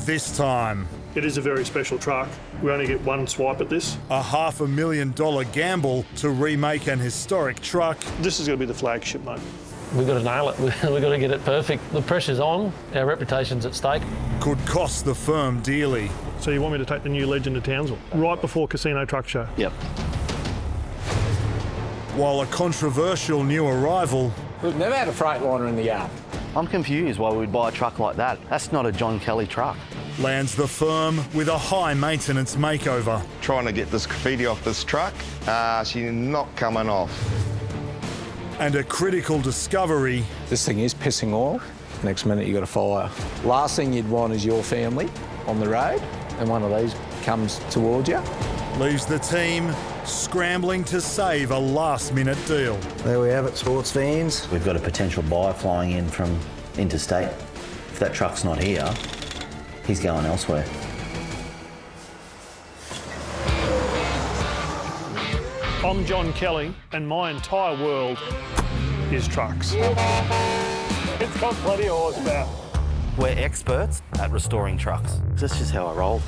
this time. It is a very special truck. We only get one swipe at this. A $500,000 gamble to remake an historic truck. This is going to be the flagship, mate. We've got to nail it. We've got to get it perfect. The pressure's on. Our reputation's at stake. Could cost the firm dearly. So you want me to take the new Legend to Townsville? Right before Casino Truck Show? Yep. While a controversial new arrival... We've never had a Freightliner in the yard. I'm confused why we'd buy a truck like that. That's not a Jon Kelly truck. lands the firm with a high-maintenance makeover. Trying to get this graffiti off this truck, she's not coming off. And a critical discovery. This thing is pissing oil. Next minute you got a fire. Last thing you'd want is your family on the road and one of these comes towards you. Leaves the team scrambling to save a last-minute deal. There we have it, sports fans. We've got a potential buyer flying in from interstate. If that truck's not here, he's going elsewhere. I'm Jon Kelly, and my entire world is trucks. It's got plenty of horsepower. We're experts at restoring trucks. That's just how I roll.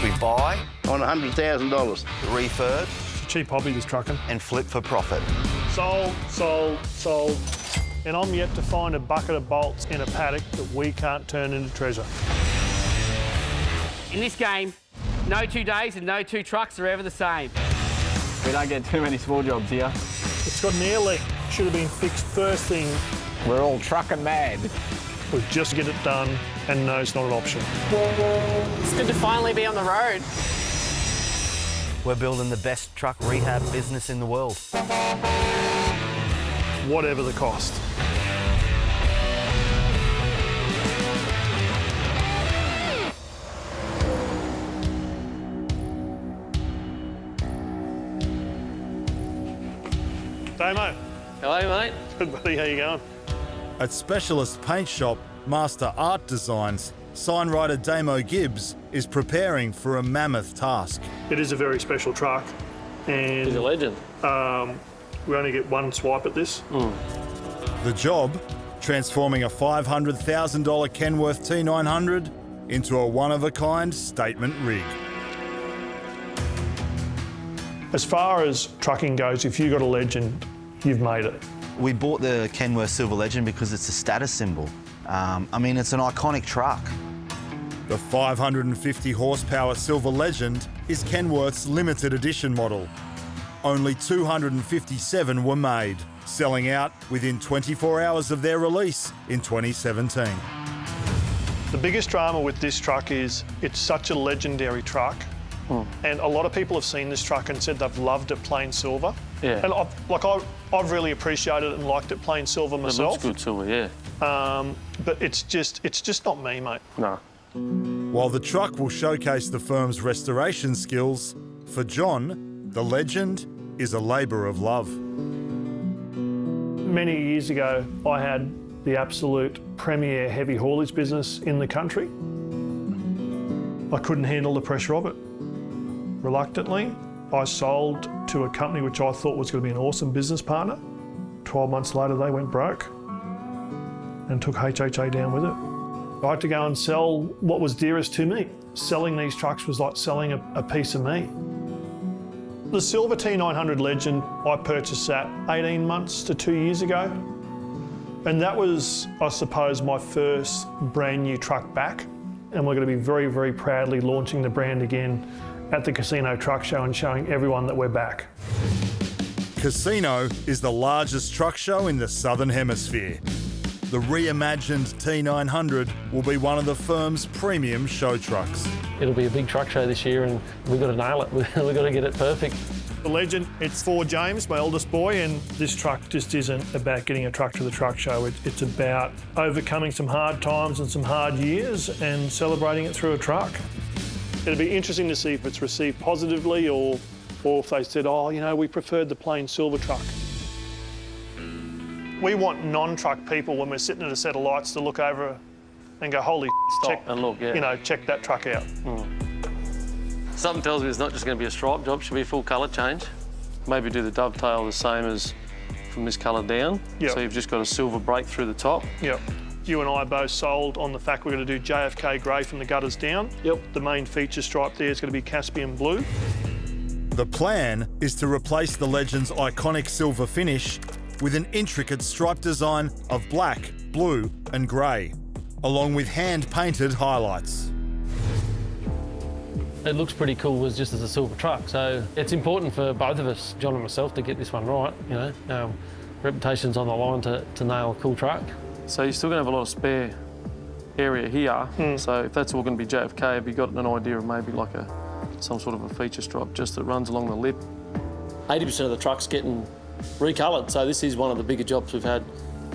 We buy On $100,000. refurb It's a cheap hobby, this trucking. and flip for profit. Sold, sold, sold. And I'm yet to find a bucket of bolts in a paddock that we can't turn into treasure. In this game, no 2 days and no 2 trucks are ever the same. We don't get too many small jobs here. It's got an air leak. Should have been fixed first thing. We're all trucking mad. We just get it done, and no, it's not an option. It's good to finally be on the road. We're building the best truck rehab business in the world. Whatever the cost. Damo. Hello, mate. Good buddy, how you going? At specialist paint shop Master Art Designs, signwriter Damo Gibbs is preparing for a mammoth task. It is a very special truck, and He's a legend. we only get one swipe at this. The job, transforming a $500,000 Kenworth T900 into a one-of-a-kind statement rig. As far as trucking goes, if you got a Legend, you've made it. We bought the Kenworth Silver Legend because it's a status symbol. I mean, it's an iconic truck. The 550 horsepower Silver Legend is Kenworth's limited edition model. Only 257 were made, selling out within 24 hours of their release in 2017. The biggest drama with this truck is it's such a legendary truck, and a lot of people have seen this truck and said they've loved it plain silver. Yeah. And I've really appreciated it and liked it plain silver myself. It looks good silver, yeah. But it's just not me, mate. No. While the truck will showcase the firm's restoration skills, for Jon, the Legend is a labour of love. Many years ago, I had the absolute premier heavy haulage business in the country. I couldn't handle the pressure of it. Reluctantly, I sold to a company which I thought was going to be an awesome business partner. 12 months later, they went broke and took HHA down with it. I had to go and sell what was dearest to me. Selling these trucks was like selling a piece of me. The Silver T900 Legend I purchased that 18 months to 2 years ago. And that was, I suppose, my first brand new truck back. And we're going to be very, very proudly launching the brand again at the Casino Truck Show and showing everyone that we're back. Casino is the largest truck show in the Southern Hemisphere. The reimagined T900 will be one of the firm's premium show trucks. It'll be a big truck show this year and we've got to nail it. We've got to get it perfect. The Legend, it's for James, my eldest boy, and this truck just isn't about getting a truck to the truck show. It's about overcoming some hard times and some hard years and celebrating it through a truck. It'll be interesting to see if it's received positively or if they said, oh, you know, we preferred the plain silver truck. We want non-truck people when we're sitting at a set of lights to look over and go, holy Stop and look, yeah. You know, check that truck out. Something tells me it's not just going to be a stripe job, it should be a full colour change. Maybe do the dovetail the same as from this colour down. Yep. So you've just got a silver break through the top. Yep. you and I both sold on the fact we're going to do JFK grey from the gutters down. Yep. The main feature stripe there is going to be Caspian blue. The plan is to replace the Legend's iconic silver finish with an intricate stripe design of black, blue and grey, along with hand-painted highlights. It looks pretty cool just as a silver truck, so it's important for both of us, John and myself, to get this one right, you know. Reputation's on the line to nail a cool truck. So you're still going to have a lot of spare area here, so if that's all going to be JFK, have you got an idea of maybe like some sort of a feature stripe just that runs along the lip? 80% of the truck's getting recoloured, so this is one of the bigger jobs we've had.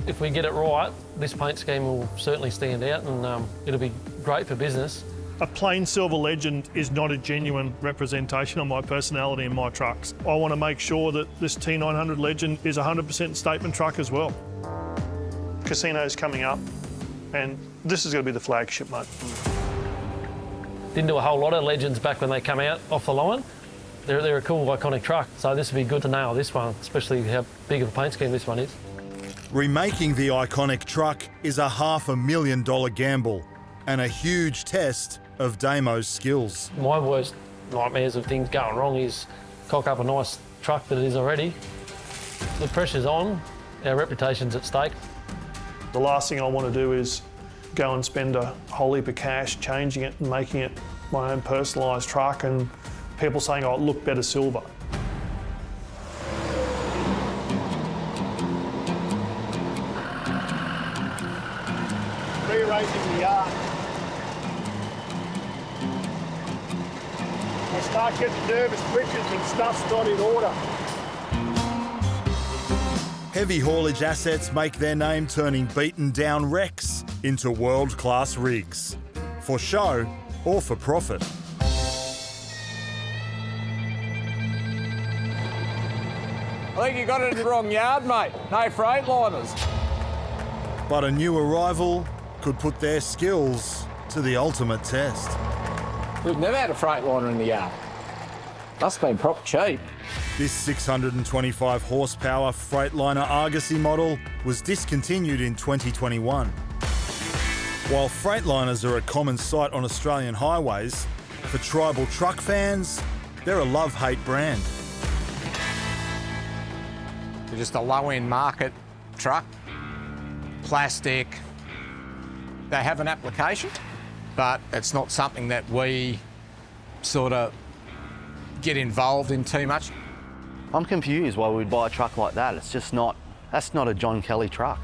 If we get it right, this paint scheme will certainly stand out and it'll be great for business. A plain silver Legend is not a genuine representation of my personality in my trucks. I want to make sure that this T900 Legend is 100% statement truck as well. Casino's coming up, and this is going to be the flagship, mate. Didn't do a whole lot of Legends back when they come out off the line. They're a cool, iconic truck, so this would be good to nail this one, especially how big of a paint scheme this one is. Remaking the iconic truck is a $500,000 gamble and a huge test of Damo's skills. My worst nightmares of things going wrong is cock up a nice truck that it is already. The pressure's on, our reputation's at stake. The last thing I want to do is go and spend a whole heap of cash changing it and making it my own personalised truck and people saying, oh, it looked better silver. Re-raising the yard. I start getting nervous twitches and stuff's not in order. Heavy haulage assets make their name turning beaten down wrecks into world-class rigs. For show or for profit. I think you got it in the wrong yard, mate. No Freightliners. But a new arrival could put their skills to the ultimate test. We've never had a Freightliner in the yard. Must have been proper cheap. This 625 horsepower Freightliner Argosy model was discontinued in 2021. While Freightliners are a common sight on Australian highways, for tribal truck fans, they're a love-hate brand. They're just a low-end market truck, plastic. They have an application, but it's not something that we sort of get involved in too much. I'm confused why we'd buy a truck like that. It's just not, that's not a Jon Kelly truck.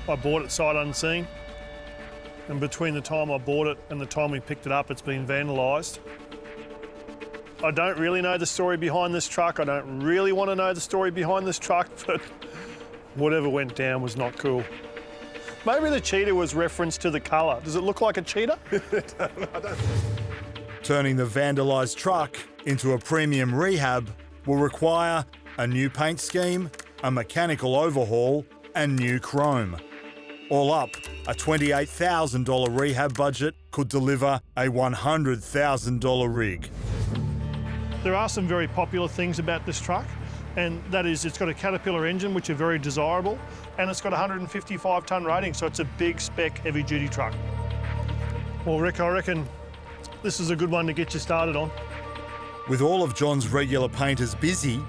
I bought it sight unseen, and between the time I bought it and the time we picked it up, it's been vandalised. I don't really know the story behind this truck. I don't really want to know the story behind this truck, but whatever went down was not cool. Maybe the cheetah was referenced to the colour. Does it look like a cheetah? Turning the vandalised truck into a premium rehab will require a new paint scheme, a mechanical overhaul, and new chrome. All up, a $28,000 rehab budget could deliver a $100,000 rig. There are some very popular things about this truck, and that is it's got a Caterpillar engine, which are very desirable, and it's got a 155 tonne rating, so it's a big spec heavy duty truck. Well, Rick, I reckon this is a good one to get you started on. With all of Jon's regular painters busy,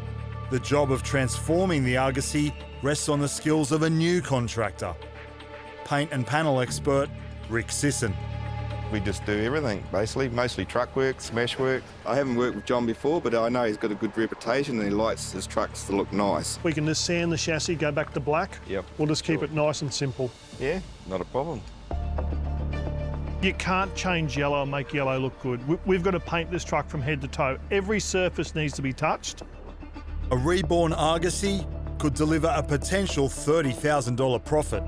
the job of transforming the Argosy rests on the skills of a new contractor, paint and panel expert Rick Sisson. We just do everything, basically, mostly truck work, smash work. I haven't worked with Jon before, but I know he's got a good reputation and he likes his trucks to look nice. We can just sand the chassis, go back to black. Yep. We'll just keep it nice and simple. Yeah, not a problem. You can't change yellow and make yellow look good. We've got to paint this truck from head to toe. Every surface needs to be touched. A reborn Argosy could deliver a potential $30,000 profit.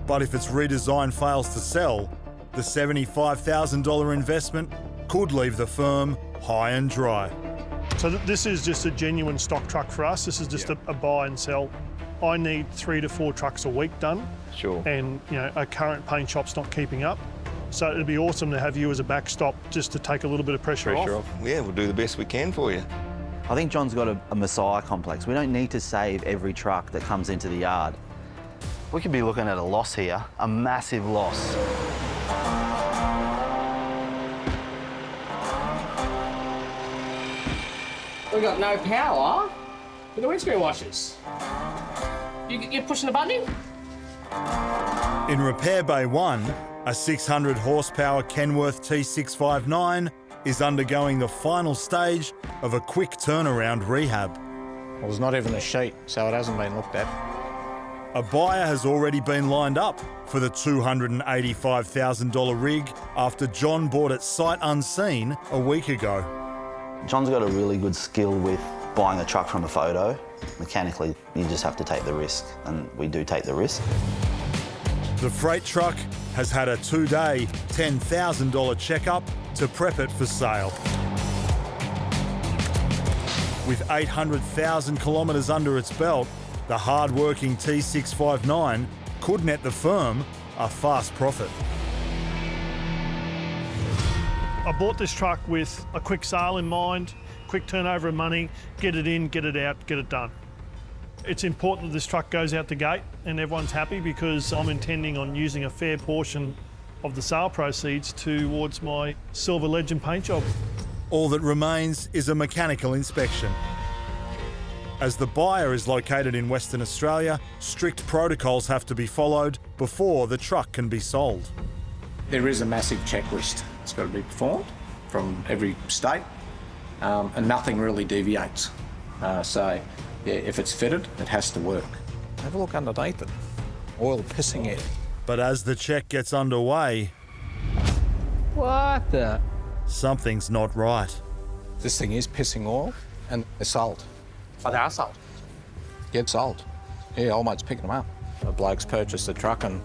But if its redesign fails to sell, the $75,000 investment could leave the firm high and dry. So this is just a genuine stock truck for us. This is just a buy and sell. I need 3 to 4 trucks a week done. Sure. And a current paint shop's not keeping up. So it'd be awesome to have you as a backstop just to take a little bit of pressure off. Yeah, we'll do the best we can for you. I think Jon's got a messiah complex. We don't need to save every truck that comes into the yard. We could be looking at a loss here, a massive loss. We've got no power with the windscreen washers. You're pushing the button in? In Repair Bay 1, a 600 horsepower Kenworth T659 is undergoing the final stage of a quick turnaround rehab. Well, there's not even a sheet, so it hasn't been looked at. A buyer has already been lined up for the $285,000 rig after Jon bought it sight unseen a week ago. Jon's got a really good skill with buying a truck from a photo. Mechanically, you just have to take the risk, and we do take the risk. The freight truck has had a 2-day, $10,000 checkup to prep it for sale. With 800,000 kilometres under its belt, the hard-working T659 could net the firm a fast profit. I bought this truck with a quick sale in mind, quick turnover of money, get it in, get it out, get it done. It's important that this truck goes out the gate and everyone's happy because I'm intending on using a fair portion of the sale proceeds towards my Silver Legend paint job. All that remains is a mechanical inspection. As the buyer is located in Western Australia, strict protocols have to be followed before the truck can be sold. There is a massive checklist that's got to be performed from every state, and nothing really deviates. So, yeah, if it's fitted, it has to work. Have a look underneath it. Oil pissing it. But as the check gets underway, What the? something's not right. This thing is pissing oil, and they're sold. Oh, they are sold. Get sold. Yeah, old mate's picking them up. The bloke's purchased the truck and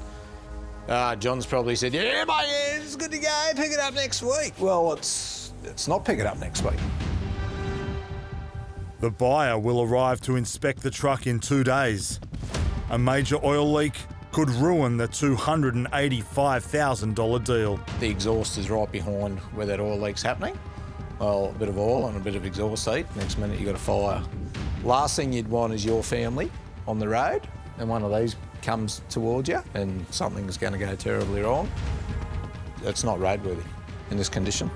Jon's probably said, yeah, mate, yeah, it's good to go, pick it up next week. Well, it's not pick it up next week. The buyer will arrive to inspect the truck in 2 days. A major oil leak could ruin the $285,000 deal. The exhaust is right behind where that oil leak's happening. Well, a bit of oil and a bit of exhaust heat. Next minute you got a fire. Last thing you'd want is your family on the road and one of these comes towards you and something's going to go terribly wrong. It's not roadworthy in this condition.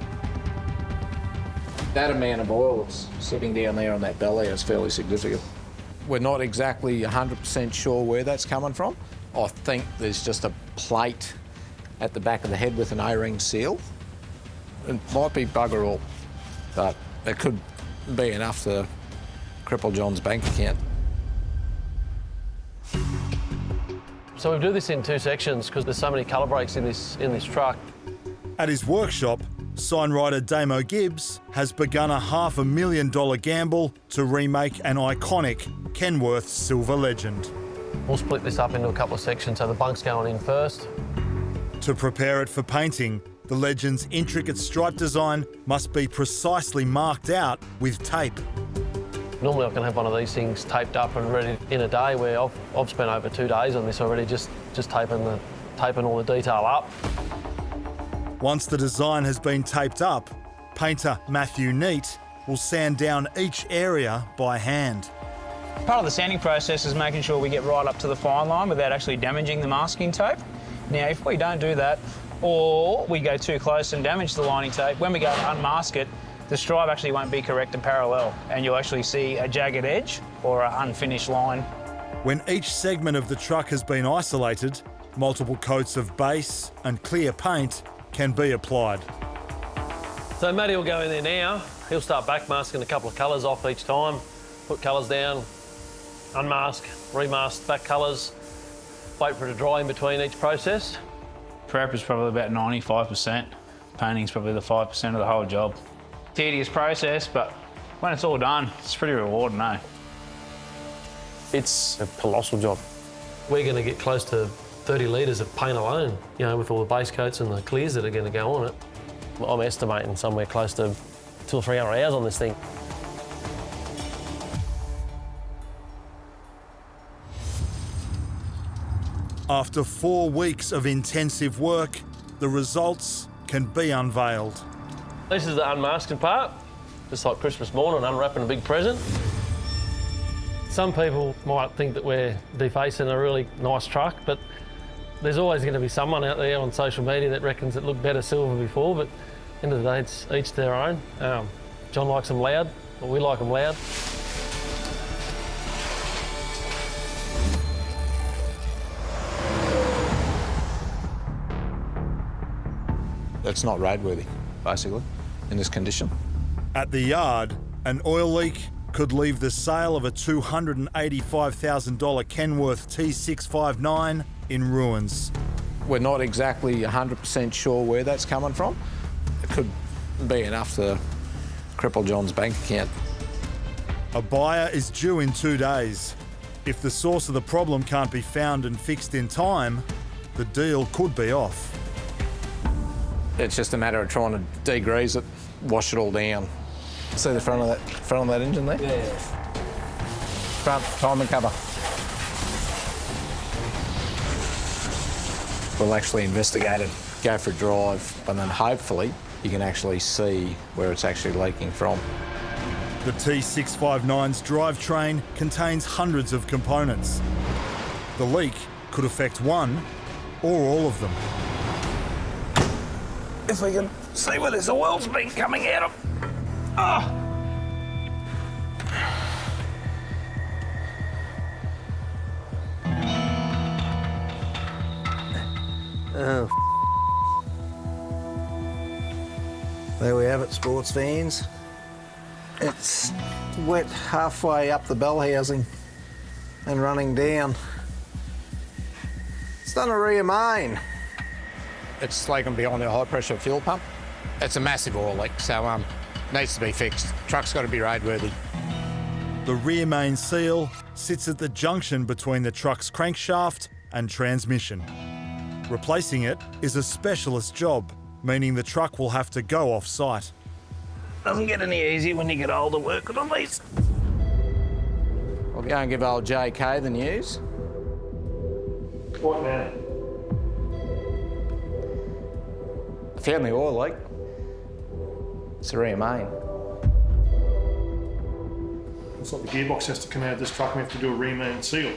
That amount of oil that's sitting down there on that belly is fairly significant. We're not exactly 100% sure where that's coming from. I think there's just a plate at the back of the head with an O-ring seal. It might be bugger all, but it could be enough to cripple Jon's bank account. So we do this in 2 sections because there's so many colour breaks in this truck. At his workshop, signwriter Damo Gibbs has begun a $500,000 gamble to remake an iconic Kenworth Silver Legend. We'll split this up into a couple of sections, so the bunk's going in first. To prepare it for painting, the Legend's intricate stripe design must be precisely marked out with tape. Normally I can have one of these things taped up and ready in a day, where I've spent over 2 days on this already, just taping all the detail up. Once the design has been taped up, painter Matthew Neat will sand down each area by hand. Part of the sanding process is making sure we get right up to the fine line without actually damaging the masking tape. Now, if we don't do that, or we go too close and damage the lining tape, when we go to unmask it, the stripe actually won't be correct and parallel, and you'll actually see a jagged edge or an unfinished line. When each segment of the truck has been isolated, multiple coats of base and clear paint can be applied. So Matty will go in there now. He'll start backmasking a couple of colours off each time, put colours down, unmask, remask back colours, wait for it to dry in between each process. Prep is probably about 95%. Painting's probably the 5% of the whole job. Tedious process, but when it's all done, it's pretty rewarding, eh? It's a colossal job. We're going to get close to 30 litres of paint alone, you know, with all the base coats and the clears that are going to go on it. I'm estimating somewhere close to 200 or 300 hours on this thing. After 4 weeks of intensive work, the results can be unveiled. This is the unmasking part, just like Christmas morning, unwrapping a big present. Some people might think that we're defacing a really nice truck, but there's always going to be someone out there on social media that reckons it looked better silver before, but at the end of the day, it's each their own. John likes them loud, or we like them loud. It's not roadworthy, basically, in this condition. At the yard, an oil leak could leave the sale of a $285,000 Kenworth T659 in ruins. We're not exactly 100% sure where that's coming from. It could be enough to cripple John's bank account. A buyer is due in 2 days. If the source of the problem can't be found and fixed in time, the deal could be off. It's just a matter of trying to degrease it, wash it all down. See the front of that engine there? Yeah. Front timing cover. We'll actually investigate it, go for a drive, and then hopefully you can actually see where it's actually leaking from. The T659's drivetrain contains hundreds of components. The leak could affect one or all of them. If we can see where this oil's been coming out of. Oh. Oh. There we have it, sports fans. It's wet halfway up the bell housing and running down. It's done a rear main. It's leaking behind the high pressure fuel pump. It's a massive oil leak, so needs to be fixed. Truck's got to be roadworthy. The rear main seal sits at the junction between the truck's crankshaft and transmission. Replacing it is a specialist job, meaning the truck will have to go off-site. Doesn't get any easier when you get older working on these. I'll go and give old JK the news. What now? I found the oil leak. It's a rear main. It's like the gearbox has to come out of this truck and we have to do a rear main seal.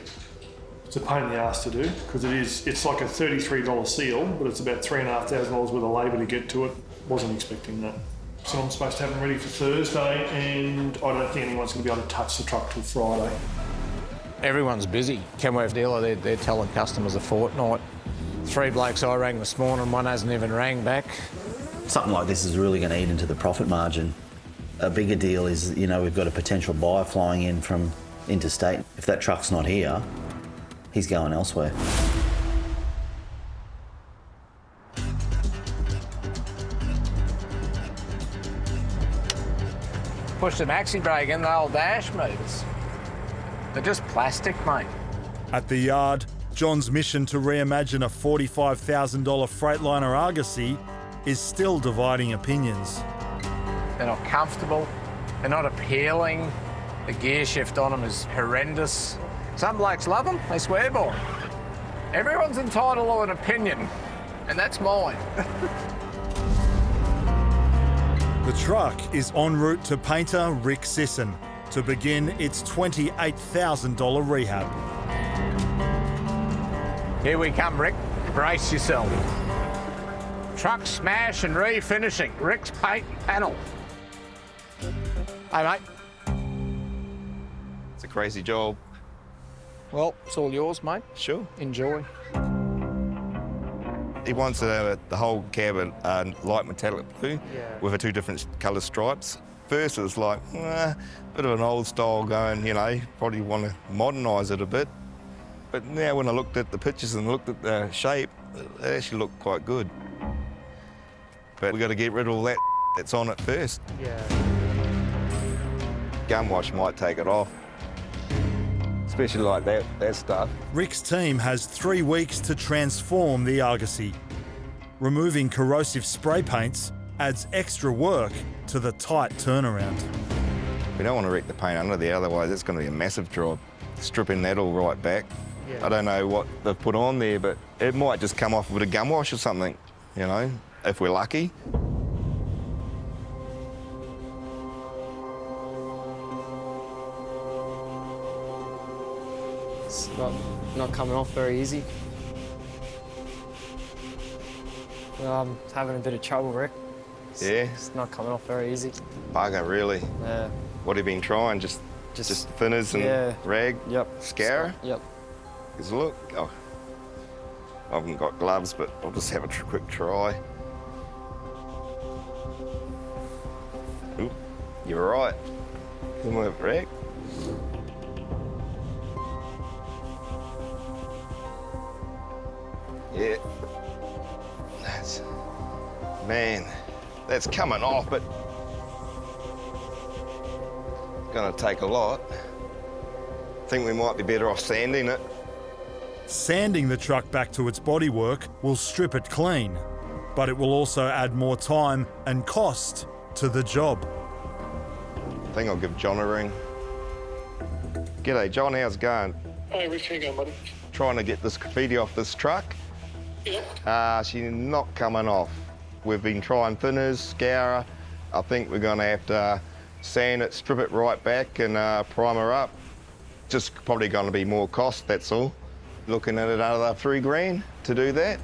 It's a pain in the arse to do because it's like a $33 seal, but it's about $3,500 worth of labour to get to it. Wasn't expecting that. So I'm supposed to have them ready for Thursday, and I don't think anyone's going to be able to touch the truck till Friday. Everyone's busy. Kenworth dealer, they're telling customers a fortnight. 3 blokes I rang this morning, one hasn't even rang back. Something like this is really going to eat into the profit margin. A bigger deal is, we've got a potential buyer flying in from interstate. If that truck's not here, he's going elsewhere. Push the maxi brake in, the old dash movers. They're just plastic, mate. At the yard, John's mission to reimagine a $45,000 Freightliner Argosy is still dividing opinions. They're not comfortable, they're not appealing. The gear shift on them is horrendous. Some blokes love them, they swear by them. Everyone's entitled to an opinion, and that's mine. The truck is en route to painter Rick Sisson to begin its $28,000 rehab. Here we come, Rick. Brace yourself. Truck smash and refinishing. Rick's paint panel. Hey, mate. It's a crazy job. Well, it's all yours, mate. Sure. Enjoy. He wants the whole cab a light metallic blue with 2 different colour stripes. First it was like, bit of an old style going, probably want to modernise it a bit. But now when I looked at the pictures and looked at the shape, it actually looked quite good. But we've got to get rid of all that that's on it first. Yeah. Gum wash might take it off. Especially like that stuff. Rick's team has 3 weeks to transform the Argosy. Removing corrosive spray paints adds extra work to the tight turnaround. We don't want to wreck the paint under there, otherwise it's going to be a massive job. Stripping that all right back. Yeah. I don't know what they've put on there, but it might just come off with a gum wash or something, if we're lucky. not coming off very easy. I'm having a bit of trouble, Rick. It's not coming off very easy. Bugger, really? Yeah. What have you been trying? Just thinners and rag? Yep. Scour? Yep. Because look, oh, I haven't got gloves, but I'll just have a quick try. Oop, you're right. Good work, rag. Yeah. That's coming off, but it's gonna take a lot. I think we might be better off sanding it. Sanding the truck back to its bodywork will strip it clean, but it will also add more time and cost to the job. I think I'll give Jon a ring. G'day, Jon, how's it going? Hey, what's going on, buddy? Trying to get this graffiti off this truck. Yep. She's not coming off. We've been trying thinners, scourer. I think we're gonna have to sand it, strip it right back and prime her up. Just probably gonna be more cost, that's all. Looking at another $3,000 to do that.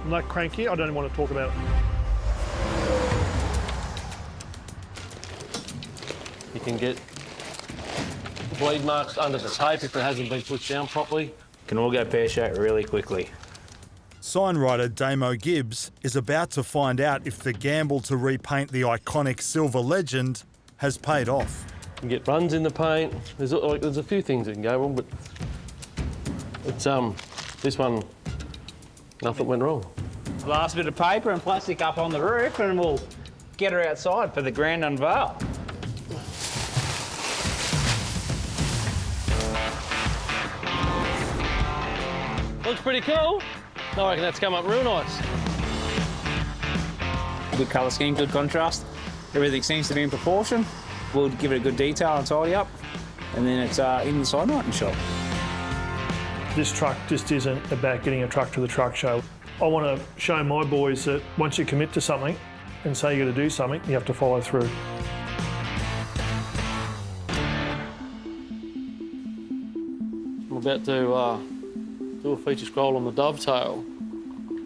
I'm not cranky, I don't even want to talk about it. You can get bleed marks under the tape if it hasn't been pushed down properly. Can all go pear-shaped really quickly. Signwriter Damo Gibbs is about to find out if the gamble to repaint the iconic Silver Legend has paid off. You can get runs in the paint. There's a few things that can go wrong, but it's this one, nothing went wrong. Last bit of paper and plastic up on the roof and we'll get her outside for the grand unveil. Looks pretty cool. I reckon that's come up real nice. Good colour scheme, good contrast. Everything seems to be in proportion. We'll give it a good detail and tidy up, and then it's in the side writing shop. This truck just isn't about getting a truck to the truck show. I want to show my boys that once you commit to something and say you're going to do something, you have to follow through. I'm about to do a feature scroll on the dovetail.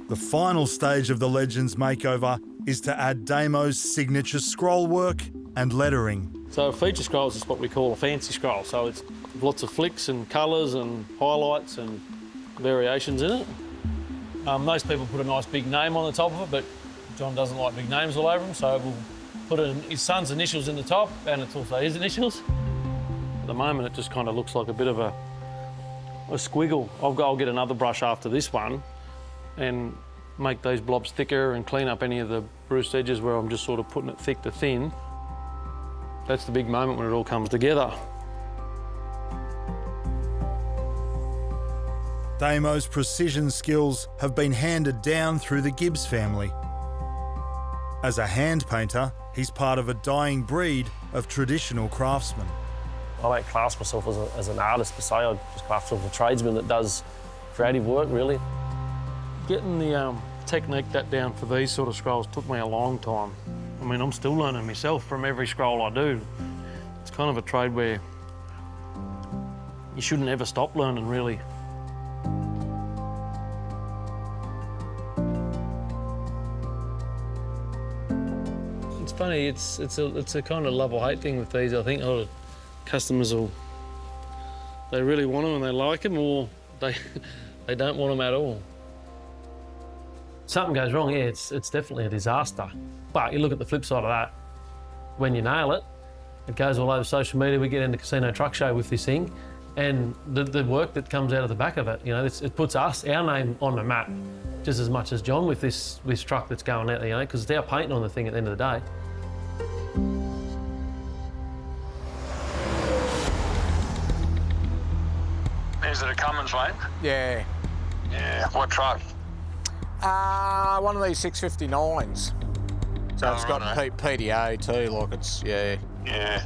The final stage of the Legends makeover is to add Damo's signature scroll work and lettering. So a feature scroll is what we call a fancy scroll. So it's lots of flicks and colours and highlights and variations in it. Most people put a nice big name on the top of it, but Jon doesn't like big names all over him, so we'll put his son's initials in the top, and it's also his initials. At the moment, it just kind of looks like a bit of a squiggle. I'll get another brush after this one and make those blobs thicker and clean up any of the bruised edges where I'm just sort of putting it thick to thin. That's the big moment when it all comes together. Damo's precision skills have been handed down through the Gibbs family. As a hand painter, he's part of a dying breed of traditional craftsmen. I don't class myself as an artist per se. I just class myself as a tradesman that does creative work, really. Getting the technique that down for these sort of scrolls took me a long time. I mean, I'm still learning myself from every scroll I do. It's kind of a trade where you shouldn't ever stop learning, really. It's funny, it's a kind of love or hate thing with these. I think a lot of customers they really want them and they like them, or they don't want them at all. Something goes wrong, yeah, it's definitely a disaster. But you look at the flip side of that, when you nail it, it goes all over social media. We get into Casino Truck Show with this thing, and the work that comes out of the back of it, you know, it puts our name on the map just as much as Jon with this truck that's going out there, you know, because it's our painting on the thing at the end of the day. Is it a Cummins, mate? Yeah. Yeah. What truck? One of these 659s. So it's got PDA too, like it's, yeah. Yeah.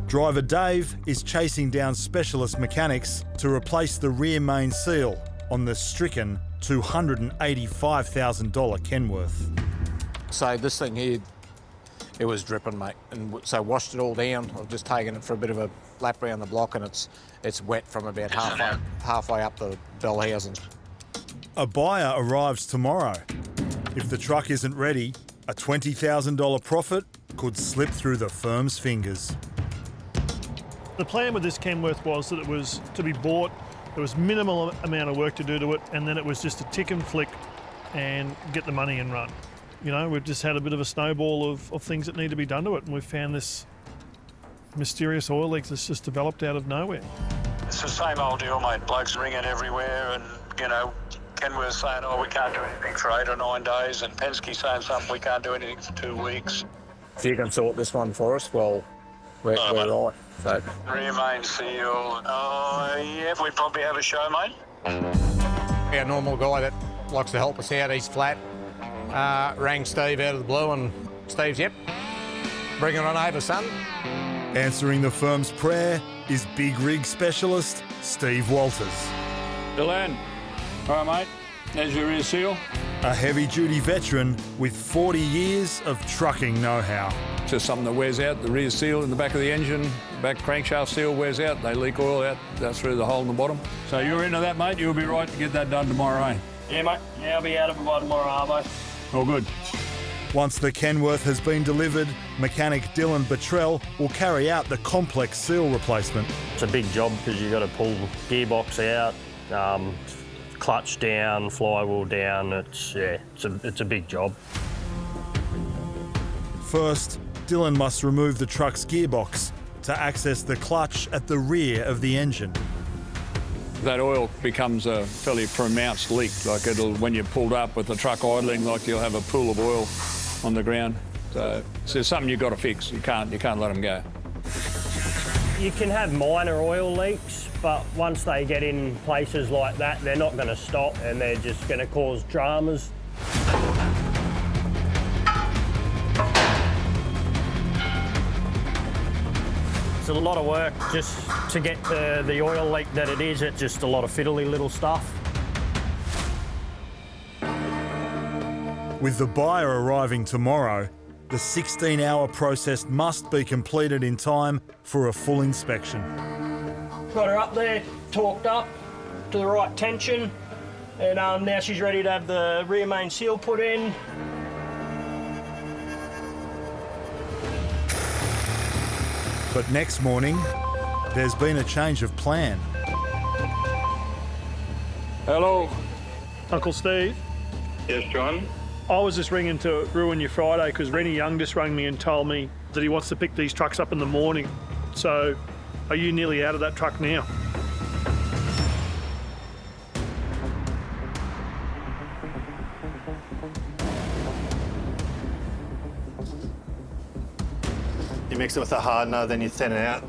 Driver Dave is chasing down specialist mechanics to replace the rear main seal on the stricken $285,000 Kenworth. So this thing here, it was dripping, mate. And so washed it all down. I've just taken it for a bit of a lap around the block, and it's wet from about halfway up the bell housing. A buyer arrives tomorrow. If the truck isn't ready, a $20,000 profit could slip through the firm's fingers. The plan with this Kenworth was that it was to be bought, there was minimal amount of work to do to it, and then it was just a tick and flick and get the money and run. You know, we've just had a bit of a snowball of things that need to be done to it, and we've found this mysterious oil leak that's just developed out of nowhere. It's the same old deal, mate. Blokes ringing everywhere and, you know, Kenworth saying, oh, we can't do anything for 8 or 9 days, and Penske saying something, we can't do anything for 2 weeks. If you can sort this one for us, well, we're right. So. Remain seal. Oh, yeah, we'd probably have a show, mate. Our normal guy that likes to help us out, he's flat. Rang Steve out of the blue, and Steve's, yep, bring it on over, son. Answering the firm's prayer is big rig specialist Steve Walters. Dylan, all right, mate, there's your rear seal. A heavy-duty veteran with 40 years of trucking know-how. Just something that wears out, the rear seal in the back of the engine, the back crankshaft seal wears out, they leak oil out through the hole in the bottom. So you're into that, mate, you'll be right to get that done tomorrow, eh? Yeah, mate. Yeah, I'll be out of it by tomorrow, Arvo. All good. Once the Kenworth has been delivered, mechanic Dylan Buttrell will carry out the complex seal replacement. It's a big job because you've got to pull gearbox out, clutch down, flywheel down. It's a big job. First, Dylan must remove the truck's gearbox to access the clutch at the rear of the engine. That oil becomes a fairly pronounced leak. Like when you're pulled up with the truck idling, like you'll have a pool of oil on the ground. So it's something you've got to fix. You can't let them go. You can have minor oil leaks, but once they get in places like that, they're not going to stop and they're just going to cause dramas. It's a lot of work just to get the oil leak that it is. It's just a lot of fiddly little stuff. With the buyer arriving tomorrow, the 16-hour process must be completed in time for a full inspection. Got her up there, torqued up to the right tension, and now she's ready to have the rear main seal put in. But next morning, there's been a change of plan. Hello. Uncle Steve? Yes, John? I was just ringing to ruin your Friday because Rennie Young just rang me and told me that he wants to pick these trucks up in the morning. So, are you nearly out of that truck now? You mix it with a hardener, then you thin it out.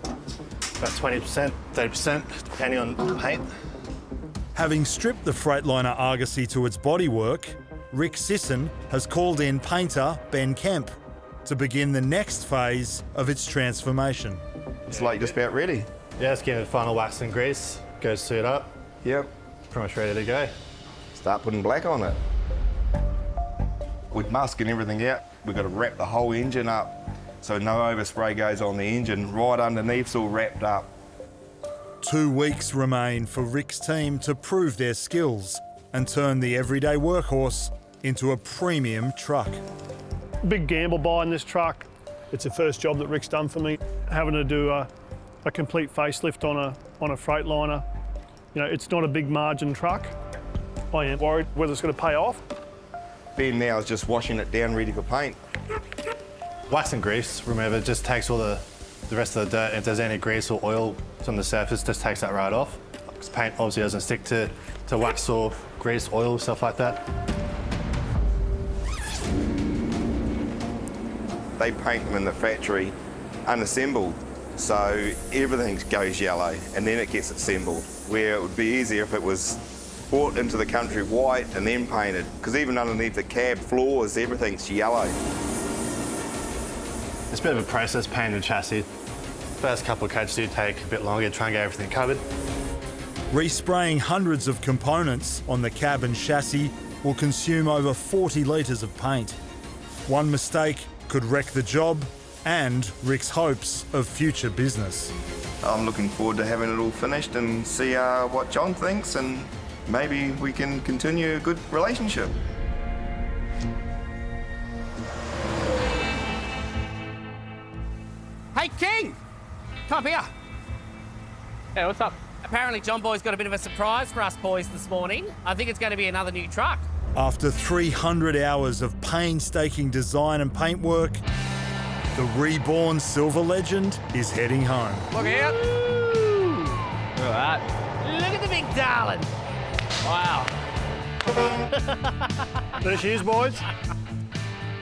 About 20%, 30%, depending on paint. Having stripped the Freightliner Argosy to its bodywork, Rick Sisson has called in painter Ben Kemp to begin the next phase of its transformation. It's like just about ready. Yeah, let's give it final wax and grease. Go suit up. Yep. Pretty much ready to go. Start putting black on it. With masking everything out, we've got to wrap the whole engine up so no overspray goes on the engine. Right underneath's all wrapped up. 2 weeks remain for Rick's team to prove their skills and turn the everyday workhorse into a premium truck. Big gamble buying this truck. It's the first job that Rick's done for me. Having to do a complete facelift on a Freightliner. You know, it's not a big margin truck. I am worried whether it's going to pay off. Ben now is just washing it down ready for paint. Wax and grease, remember, it just takes all the rest of the dirt. If there's any grease or oil on the surface, just takes that right off. Because paint obviously doesn't stick to wax or grease, oil, stuff like that. They paint them in the factory unassembled, so everything goes yellow and then it gets assembled. Where it would be easier if it was brought into the country white and then painted, because even underneath the cab floors, everything's yellow. It's a bit of a process painting the chassis. First couple of coats do take a bit longer to try and get everything covered. Respraying hundreds of components on the cab and chassis will consume over 40 litres of paint. One mistake could wreck the job and Rick's hopes of future business. I'm looking forward to having it all finished and see what Jon thinks, and maybe we can continue a good relationship. Hey, King! Come up here. Yeah, what's up? Apparently John Boy's got a bit of a surprise for us boys this morning. I think it's going to be another new truck. After 300 hours of painstaking design and paintwork, the Reborn Silver Legend is heading home. Look out. Look at that. Look at the big darling. Wow. There she is, boys.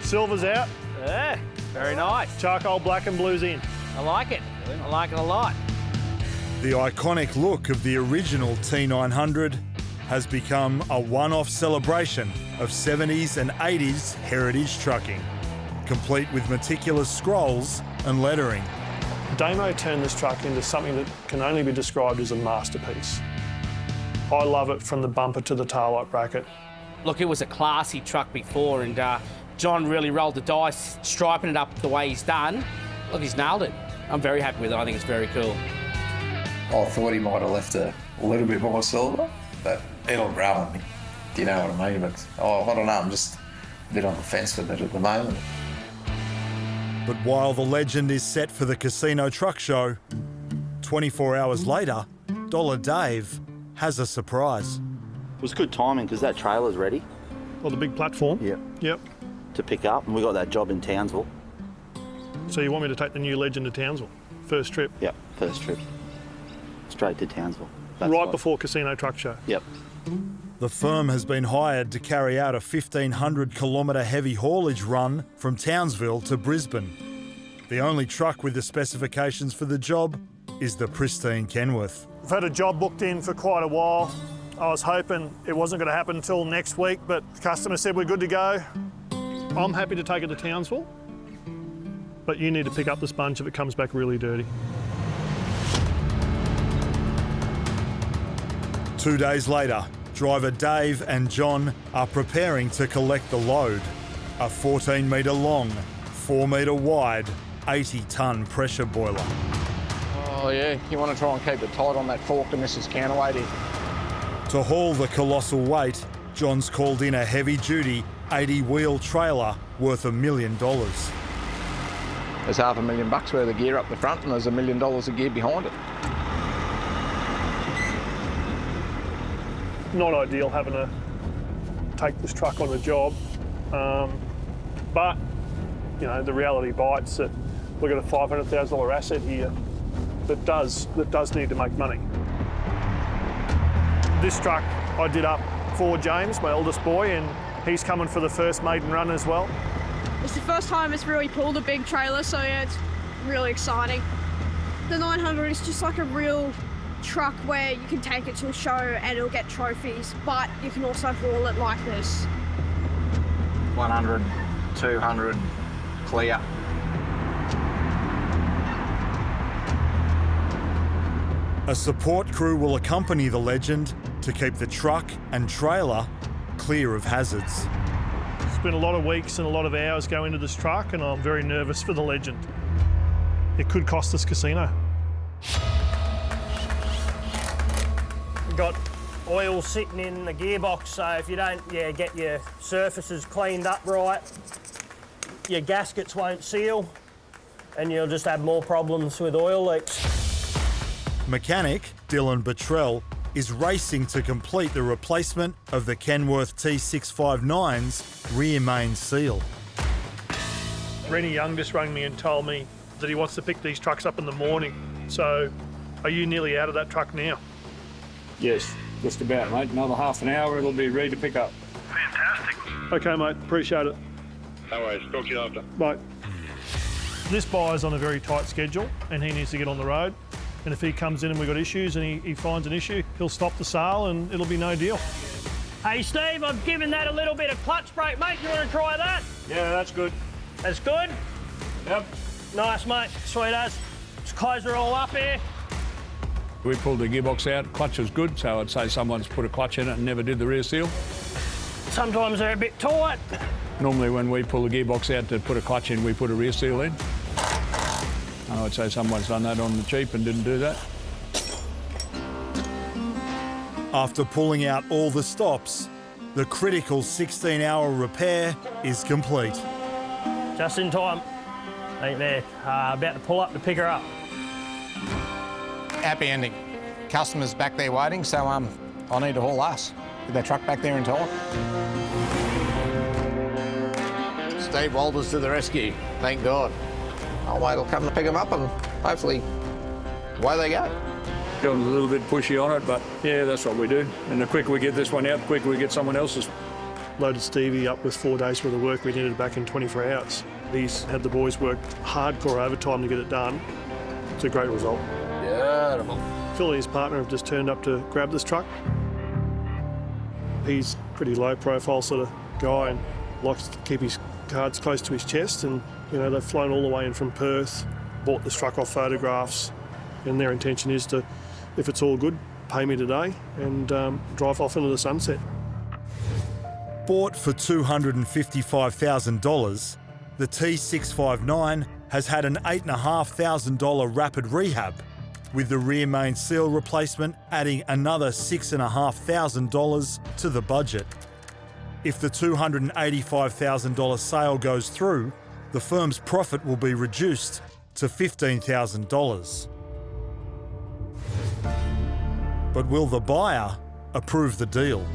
Silver's out. Yeah, very nice. Charcoal black and blue's in. I like it. I like it a lot. The iconic look of the original T900 has become a one-off celebration of 70s and 80s heritage trucking, complete with meticulous scrolls and lettering. Damo turned this truck into something that can only be described as a masterpiece. I love it from the bumper to the taillight bracket. Look, it was a classy truck before, and John really rolled the dice, striping it up the way he's done. Look, he's nailed it. I'm very happy with it. I think it's very cool. I thought he might have left a little bit more silver, but it'll grow on me. Do you know what I mean? But I don't know, I'm just a bit on the fence with it at the moment. But while the Legend is set for the Casino Truck Show, 24 hours later, Dollar Dave has a surprise. It was good timing because that trailer's ready. Well, the big platform? Yep. To pick up, and we got that job in Townsville. So you want me to take the new Legend to Townsville? First trip? Yep, first trip. Straight to Townsville. Right before Casino Truck Show? Yep. The firm has been hired to carry out a 1,500-kilometre heavy haulage run from Townsville to Brisbane. The only truck with the specifications for the job is the pristine Kenworth. I've had a job booked in for quite a while. I was hoping it wasn't going to happen until next week, but the customer said we're good to go. I'm happy to take it to Townsville, but you need to pick up the sponge if it comes back really dirty. 2 days later, driver Dave and Jon are preparing to collect the load. A 14-metre long, 4-metre wide, 80-tonne pressure boiler. Oh yeah, you want to try and keep it tight on that fork and this is counterweighting. To haul the colossal weight, Jon's called in a heavy-duty 80-wheel trailer worth $1 million. There's $500,000 worth of gear up the front and there's $1 million of gear behind it. Not ideal having to take this truck on the job, but you know the reality bites that we've got a $500,000 asset here that does need to make money. This truck I did up for James, my eldest boy, and he's coming for the first maiden run as well. It's the first time it's really pulled a big trailer, so yeah, it's really exciting. The 900 is just like a real truck where you can take it to a show and it'll get trophies, but you can also haul it like this. 100, 200, clear. A support crew will accompany the Legend to keep the truck and trailer clear of hazards. It's been a lot of weeks and a lot of hours go into this truck, and I'm very nervous for the Legend. It could cost us Casino. We've got oil sitting in the gearbox, so if you don't get your surfaces cleaned up right, your gaskets won't seal and you'll just have more problems with oil leaks. Mechanic Dylan Buttrell is racing to complete the replacement of the Kenworth T659's rear main seal. Rennie Young just rang me and told me that he wants to pick these trucks up in the morning. So are you nearly out of that truck now? Yes, just about, mate. Another half an hour, it'll be ready to pick up. Fantastic. Okay, mate. Appreciate it. No worries. Talk to you after. Bye. This buyer's on a very tight schedule and he needs to get on the road. And if he comes in and we've got issues and he finds an issue, he'll stop the sale and it'll be no deal. Hey, Steve, I've given that a little bit of clutch brake, mate. You want to try that? Yeah, that's good. That's good? Yep. Nice, mate. Sweet as. Clothes are all up here. We pulled the gearbox out. Clutch was good, so I'd say someone's put a clutch in it and never did the rear seal. Sometimes they're a bit tight. Normally when we pull the gearbox out to put a clutch in, we put a rear seal in. I would say someone's done that on the cheap and didn't do that. After pulling out all the stops, the critical 16-hour repair is complete. Just in time. Ain't there. About to pull up to pick her up. Happy ending. Customers back there waiting, so I need to haul us. Get that truck back there in time. Steve Walters to the rescue. Thank God. Oh, wait, will come to pick them up and hopefully away they go. Got a little bit pushy on it, but yeah, that's what we do. And the quicker we get this one out, the quicker we get someone else's. Loaded Stevie up with 4 days worth of work. We needed it back in 24 hours. He's had the boys work hardcore overtime to get it done. It's a great result. Beautiful. Phil and his partner have just turned up to grab this truck. He's a pretty low profile sort of guy and likes to keep his cards close to his chest, and you know, they've flown all the way in from Perth, bought this truck off photographs, and their intention is to, if it's all good, pay me today and drive off into the sunset. Bought for $255,000, the T659 has had an $8,500 rapid rehab, with the rear main seal replacement adding another $6,500 to the budget. If the $285,000 sale goes through, the firm's profit will be reduced to $15,000. But will the buyer approve the deal?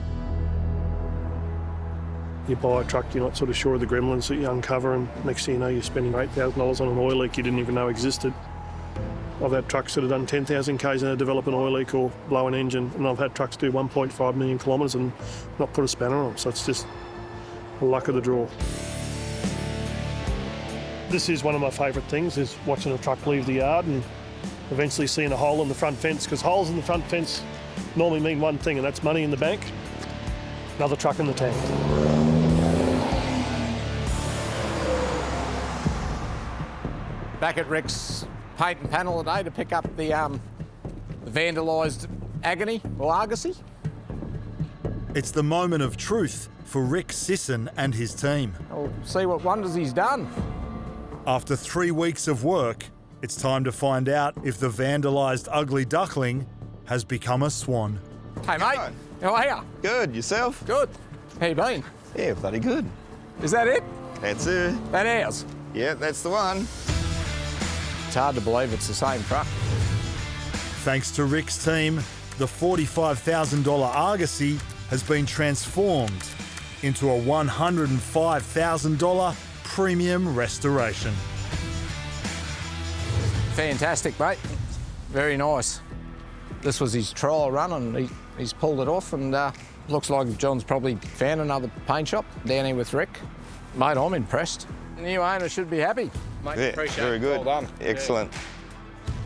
You buy a truck, you're not sort of sure of the gremlins that you uncover, and next thing you know, you're spending $8,000 on an oil leak you didn't even know existed. I've had trucks that have done 10,000 Ks and they develop an oil leak or blow an engine, and I've had trucks do 1.5 million kilometres and not put a spanner on them, so it's just the luck of the draw. This is one of my favourite things, is watching a truck leave the yard and eventually seeing a hole in the front fence, because holes in the front fence normally mean one thing, and that's money in the bank, another truck in the tank. Back at Rick's paint and panel today to pick up the vandalised agony or Argosy. It's the moment of truth for Rick Sisson and his team. We'll see what wonders he's done. After 3 weeks of work, it's time to find out if the vandalised ugly duckling has become a swan. Hey mate, how are you? Good, yourself? Good. How you been? Yeah, bloody good. Is that it? That's it. That ours? Yeah, that's the one. It's hard to believe it's the same truck. Thanks to Rick's team, the $45,000 Argosy has been transformed into a $105,000 premium restoration. Fantastic, mate. Very nice. This was his trial run and he's pulled it off, and looks like John's probably found another paint shop down here with Rick. Mate, I'm impressed. The new owner should be happy. Mate, Yeah, appreciate very it. good. Well done. Excellent.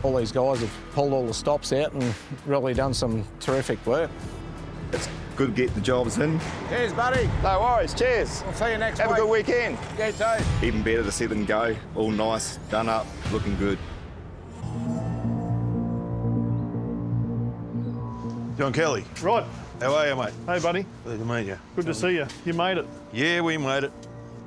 All these guys have pulled all the stops out and really done some terrific work. It's good to get the jobs in. Cheers, buddy. No worries, cheers. We'll see you next week. Have a good weekend. Yeah, too. Even better to see them go. All nice, done up, looking good. Jon Kelly. Right. How are you, mate? Hey, buddy. Glad to meet you. Good to see you. You made it. Yeah, we made it.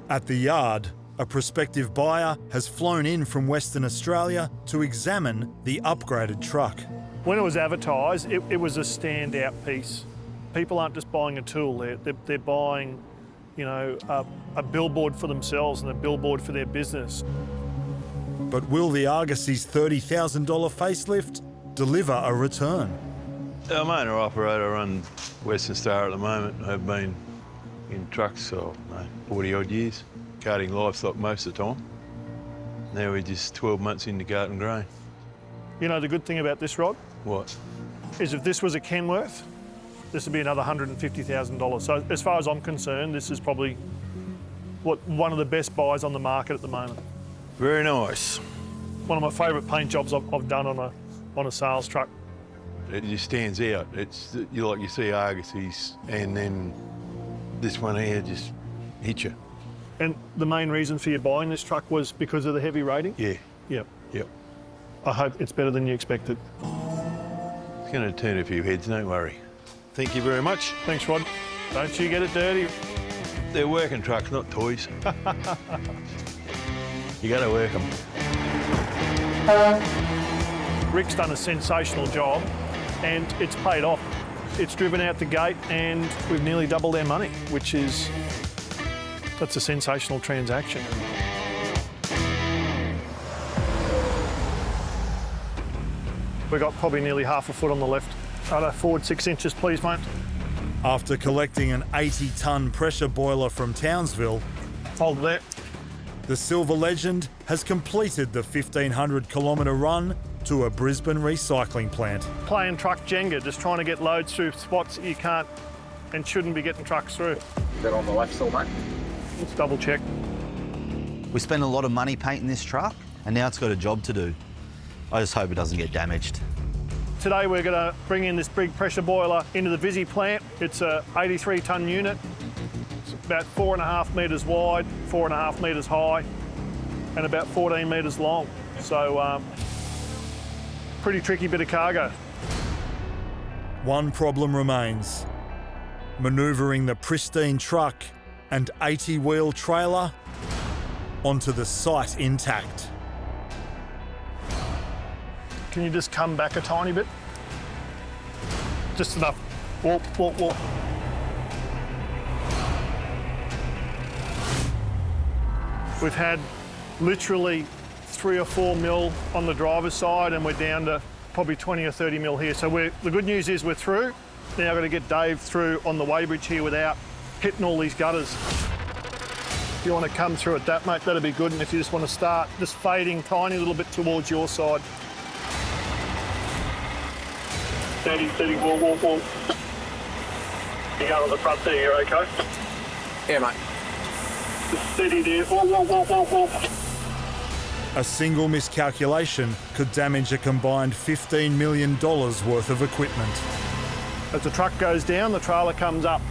At the yard, a prospective buyer has flown in from Western Australia to examine the upgraded truck. When it was advertised, it was a standout piece. People aren't just buying a tool, they're buying, you know, a billboard for themselves and a billboard for their business. But will the Argosy's $30,000 facelift deliver a return? I'm owner-operator run Western Star at the moment. I've been in trucks for 40-odd years, carting livestock most of the time. Now we're just 12 months into garden grain. You know the good thing about this rod? What? Is if this was a Kenworth, this would be another $150,000. So as far as I'm concerned, this is probably one of the best buys on the market at the moment. Very nice. One of my favourite paint jobs I've done on a sales truck. It just stands out. It's you see Argosys, and then this one here just hits you. And the main reason for you buying this truck was because of the heavy rating? Yeah. Yep. Yep. I hope it's better than you expected. It's going to turn a few heads, don't worry. Thank you very much. Thanks, Rod. Don't you get it dirty. They're working trucks, not toys. You got to work them. Rick's done a sensational job and it's paid off. It's driven out the gate and we've nearly doubled our money, that's a sensational transaction. We've got probably nearly half a foot on the left. Forward 6 inches, please, mate. After collecting an 80-tonne pressure boiler from Townsville, hold there. The Silver Legend has completed the 1,500-kilometre run to a Brisbane recycling plant. Playing truck Jenga, just trying to get loads through spots that you can't and shouldn't be getting trucks through. Is that on the left still, mate? Let's double check. We spent a lot of money painting this truck and now it's got a job to do. I just hope it doesn't get damaged. Today we're going to bring in this big pressure boiler into the Visi plant. It's a 83-tonne unit. It's about 4.5 metres wide, 4.5 metres high, and about 14 metres long. So, pretty tricky bit of cargo. One problem remains: manoeuvring the pristine truck and 80-wheel trailer onto the site intact. Can you just come back a tiny bit? Just enough. Walk, walk, walk. We've had literally 3 or 4 mil on the driver's side and we're down to probably 20 or 30 mil here. So the good news is we're through. Now I've got to get Dave through on the weighbridge here without hitting all these gutters. If you want to come through at that, mate, that'd be good. And if you just want to start just fading tiny little bit towards your side. 30, walk, walk, walk. You go on the front there, you're okay? Yeah, mate. Just steady there, walk, walk, walk, walk, walk. A single miscalculation could damage a combined $15 million worth of equipment. As the truck goes down, the trailer comes up.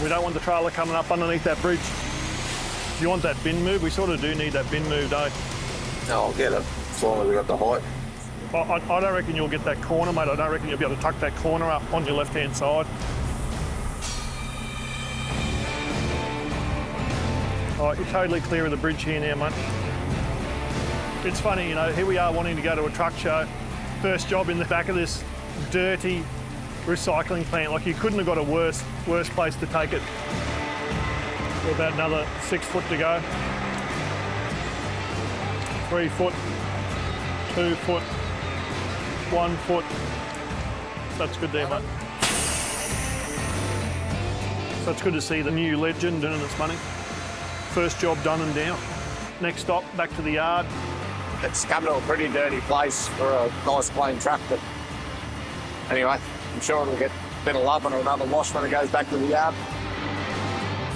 We don't want the trailer coming up underneath that bridge. Do you want that bin move? We sort of do need that bin moved, don't you? No, I'll get it, as long as we got the height. I don't reckon you'll get that corner, mate. I don't reckon you'll be able to tuck that corner up on your left-hand side. All right, you're totally clear of the bridge here now, mate. It's funny, you know, here we are wanting to go to a truck show. First job in the back of this dirty recycling plant. Like, you couldn't have got a worse place to take it. We're about another 6 foot to go. 3 foot, 2 foot, 1 foot. That's good there, mate. So it's good to see the new Legend earning its money. First job done and down. Next stop, back to the yard. It's come to a pretty dirty place for a nice clean truck, but anyway, I'm sure it'll get a bit of love and another wash when it goes back to the yard.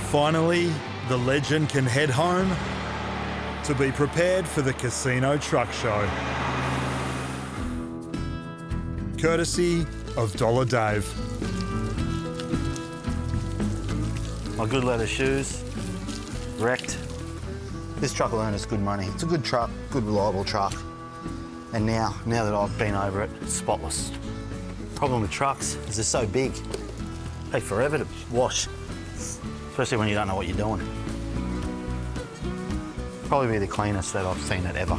Finally, the Legend can head home to be prepared for the Casino Truck Show. Courtesy of Dollar Dave. My good leather shoes, wrecked. This truck will earn us good money. It's a good truck, good reliable truck. And now that I've been over it, it's spotless. Problem with trucks is they're so big. They take forever to wash, especially when you don't know what you're doing. Probably be the cleanest that I've seen it ever.